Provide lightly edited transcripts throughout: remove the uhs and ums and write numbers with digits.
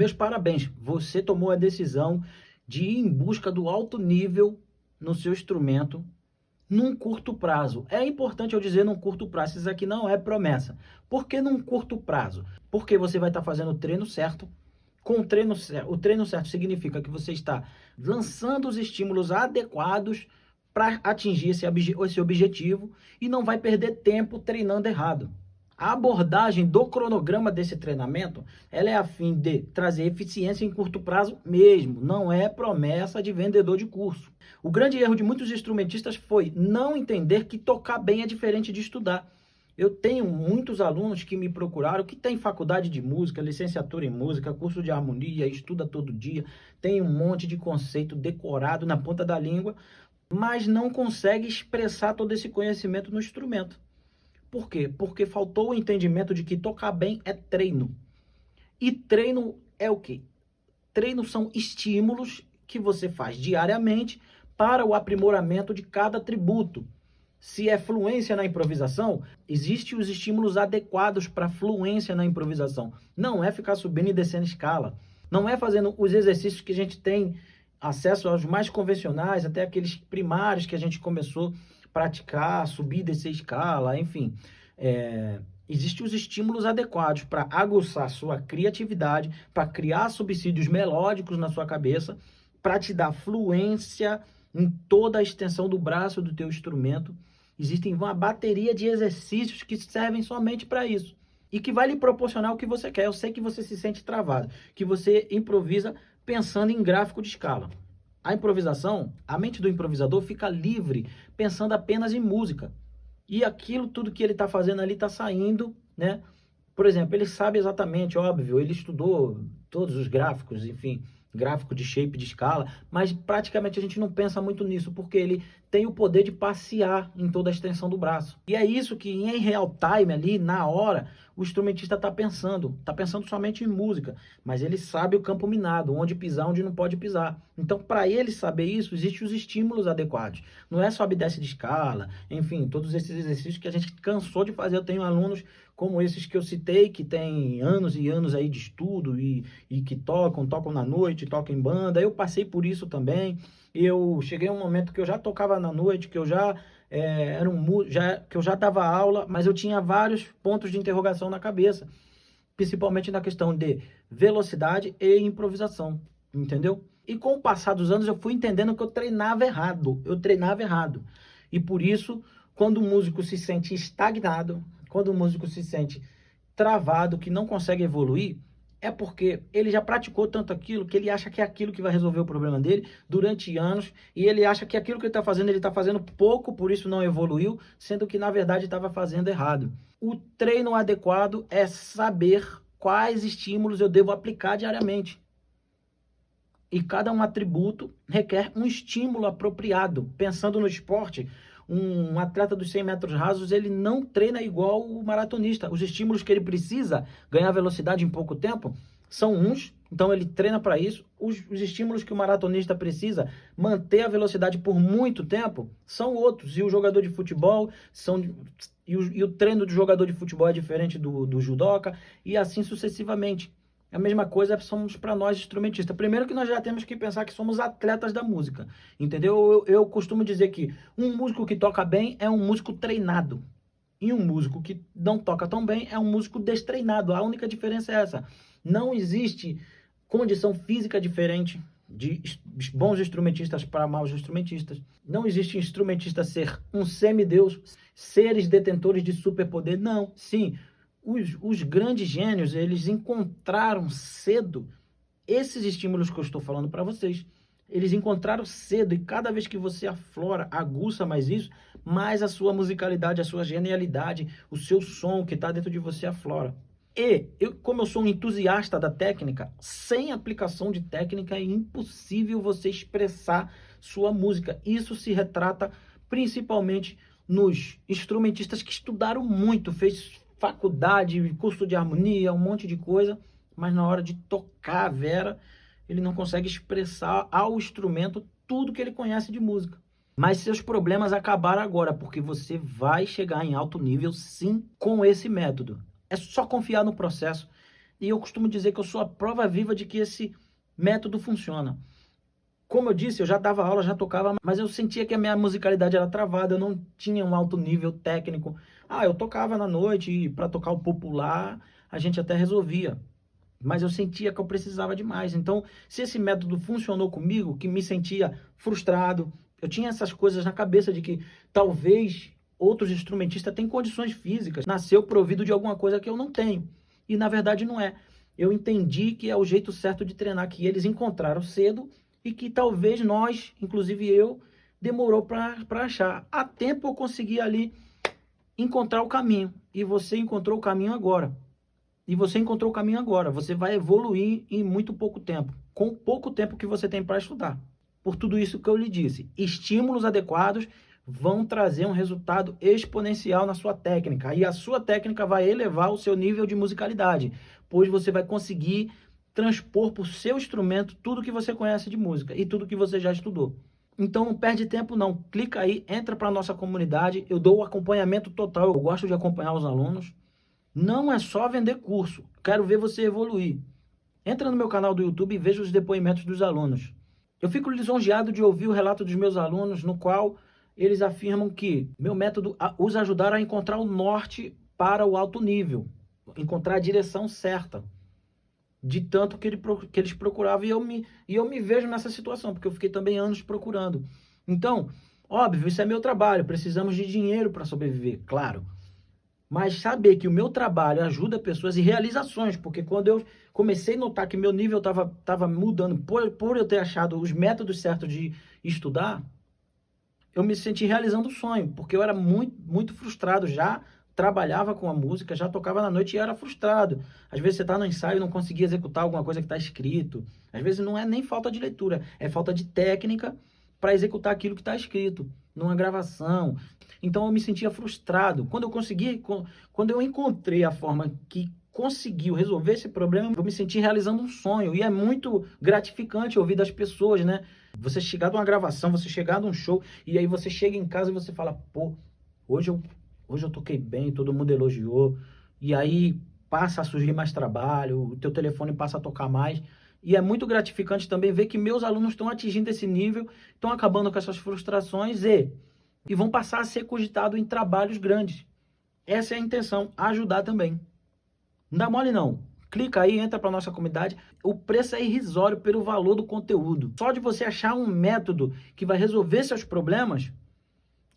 Meus parabéns, você tomou a decisão de ir em busca do alto nível no seu instrumento num curto prazo. É importante eu dizer num curto prazo, isso aqui não é promessa. Por que num curto prazo? Porque você vai estar fazendo o treino certo. Com o treino certo significa que você está lançando os estímulos adequados para atingir esse objetivo e não vai perder tempo treinando errado. A abordagem do cronograma desse treinamento, ela é a fim de trazer eficiência em curto prazo mesmo, não é promessa de vendedor de curso. O grande erro de muitos instrumentistas foi não entender que tocar bem é diferente de estudar. Eu tenho muitos alunos que me procuraram, que têm faculdade de música, licenciatura em música, curso de harmonia, estuda todo dia, tem um monte de conceito decorado na ponta da língua, mas não consegue expressar todo esse conhecimento no instrumento. Por quê? Porque faltou o entendimento de que tocar bem é treino. E treino é o quê? Treino são estímulos que você faz diariamente para o aprimoramento de cada atributo. Se é fluência na improvisação, existem os estímulos adequados para fluência na improvisação. Não é ficar subindo e descendo escala. Não é fazendo os exercícios que a gente tem acesso aos mais convencionais, até aqueles primários que a gente começou a praticar, subir e descer escala, enfim. Existem os estímulos adequados para aguçar sua criatividade, para criar subsídios melódicos na sua cabeça, para te dar fluência em toda a extensão do braço do teu instrumento. Existem uma bateria de exercícios que servem somente para isso e que vai lhe proporcionar o que você quer. Eu sei que você se sente travado, que você improvisa pensando em gráfico de escala. A improvisação, a mente do improvisador fica livre pensando apenas em música. E aquilo, tudo que ele está fazendo ali está saindo, né? Por exemplo, ele sabe exatamente, óbvio, ele estudou todos os gráficos, enfim, gráfico de shape, de escala, mas praticamente a gente não pensa muito nisso, porque ele tem o poder de passear em toda a extensão do braço. E é isso que em real time ali, na hora, o instrumentista está pensando somente em música, mas ele sabe o campo minado, onde pisar, onde não pode pisar. Então, para ele saber isso, existem os estímulos adequados. Não é sobe e desce de escala, enfim, todos esses exercícios que a gente cansou de fazer. Eu tenho alunos como esses que eu citei, que têm anos e anos aí de estudo e que tocam na noite, tocam em banda. Eu passei por isso também. Eu cheguei a um momento que eu já tocava na noite, que eu já que eu já dava aula, mas eu tinha vários pontos de interrogação na cabeça, principalmente na questão de velocidade e improvisação, entendeu? E com o passar dos anos eu fui entendendo que eu treinava errado. E por isso, quando o músico se sente estagnado, quando o músico se sente travado, que não consegue evoluir, é porque ele já praticou tanto aquilo que ele acha que é aquilo que vai resolver o problema dele durante anos, e ele acha que aquilo que ele está fazendo pouco, por isso não evoluiu, sendo que na verdade estava fazendo errado. O treino adequado é saber quais estímulos eu devo aplicar diariamente. E cada um atributo requer um estímulo apropriado. Pensando no esporte, um atleta dos 100 metros rasos, ele não treina igual o maratonista. Os estímulos que ele precisa ganhar velocidade em pouco tempo são uns, então ele treina para isso. Os estímulos que o maratonista precisa manter a velocidade por muito tempo são outros. E o jogador de futebol e o treino do jogador de futebol é diferente do judoca, e assim sucessivamente. A mesma coisa somos para nós instrumentistas. Primeiro que nós já temos que pensar que somos atletas da música, entendeu? Eu costumo dizer que um músico que toca bem é um músico treinado. E um músico que não toca tão bem é um músico destreinado. A única diferença é essa. Não existe condição física diferente de bons instrumentistas para maus instrumentistas. Não existe instrumentista ser um semideus, seres detentores de superpoder. Não, sim. Os grandes gênios, eles encontraram cedo esses estímulos que eu estou falando para vocês. Eles encontraram cedo, e cada vez que você aflora, aguça mais isso, mais a sua musicalidade, a sua genialidade, o seu som que está dentro de você aflora. E, como eu sou um entusiasta da técnica, sem aplicação de técnica é impossível você expressar sua música. Isso se retrata principalmente nos instrumentistas que estudaram muito, fez faculdade, curso de harmonia, um monte de coisa, mas na hora de tocar a vera, ele não consegue expressar ao instrumento tudo que ele conhece de música. Mas seus problemas acabaram agora, porque você vai chegar em alto nível, sim, com esse método. É só confiar no processo E eu costumo dizer que eu sou a prova viva de que esse método funciona. Como eu disse, eu já dava aula, já tocava, mas eu sentia que a minha musicalidade era travada, eu não tinha um alto nível técnico. Eu tocava na noite e para tocar o popular, a gente até resolvia. Mas eu sentia que eu precisava de mais. Então, se esse método funcionou comigo, que me sentia frustrado, eu tinha essas coisas na cabeça de que talvez outros instrumentistas têm condições físicas, nasceu provido de alguma coisa que eu não tenho. E na verdade não é. Eu entendi que é o jeito certo de treinar, que eles encontraram cedo e que talvez nós, inclusive eu, demorou para achar. Há tempo eu consegui ali encontrar o caminho. E você encontrou o caminho agora. E você encontrou o caminho agora. Você vai evoluir em muito pouco tempo. Com pouco tempo que você tem para estudar. Por tudo isso que eu lhe disse. Estímulos adequados vão trazer um resultado exponencial na sua técnica. E a sua técnica vai elevar o seu nível de musicalidade. Pois você vai conseguir transpor para o seu instrumento tudo que você conhece de música. E tudo que você já estudou. Então não perde tempo não. Clica aí, entra para a nossa comunidade. Eu dou o acompanhamento total. Eu gosto de acompanhar os alunos. Não é só vender curso. Quero ver você evoluir. Entra no meu canal do YouTube e veja os depoimentos dos alunos. Eu fico lisonjeado de ouvir o relato dos meus alunos, no qual eles afirmam que meu método os ajudará a encontrar o norte para o alto nível. Encontrar a direção certa. De tanto que eles procuravam. E eu me vejo nessa situação, porque eu fiquei também anos procurando. Então, óbvio, isso é meu trabalho. Precisamos de dinheiro para sobreviver, claro. Mas saber que o meu trabalho ajuda pessoas e realizações, porque quando eu comecei a notar que meu nível estava mudando por eu ter achado os métodos certos de estudar, eu me senti realizando o sonho, porque eu era muito, muito frustrado, já trabalhava com a música, já tocava na noite e era frustrado. Às vezes você está no ensaio e não conseguia executar alguma coisa que está escrito. Às vezes não é nem falta de leitura, é falta de técnica para executar aquilo que está escrito numa gravação. Então eu me sentia frustrado. Quando eu encontrei a forma que conseguiu resolver esse problema, eu me senti realizando um sonho. E é muito gratificante ouvir das pessoas, né? Você chegar de uma gravação, você chegar de um show, e aí você chega em casa e você fala, pô, hoje eu toquei bem, todo mundo elogiou. E aí passa a surgir mais trabalho, o teu telefone passa a tocar mais. E é muito gratificante também ver que meus alunos estão atingindo esse nível, estão acabando com essas frustrações e vão passar a ser cogitados em trabalhos grandes. Essa é a intenção, ajudar também. Não dá mole não. Clica aí, entra para nossa comunidade. O preço é irrisório pelo valor do conteúdo. Só de você achar um método que vai resolver seus problemas,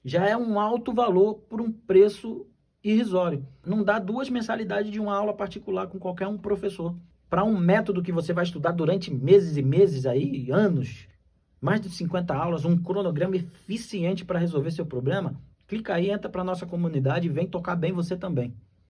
já é um alto valor por um preço irrisório. Não dá 2 mensalidades de uma aula particular com qualquer um professor. Para um método que você vai estudar durante meses e meses aí, anos, mais de 50 aulas, um cronograma eficiente para resolver seu problema, clica aí, entra para nossa comunidade e vem tocar bem você também.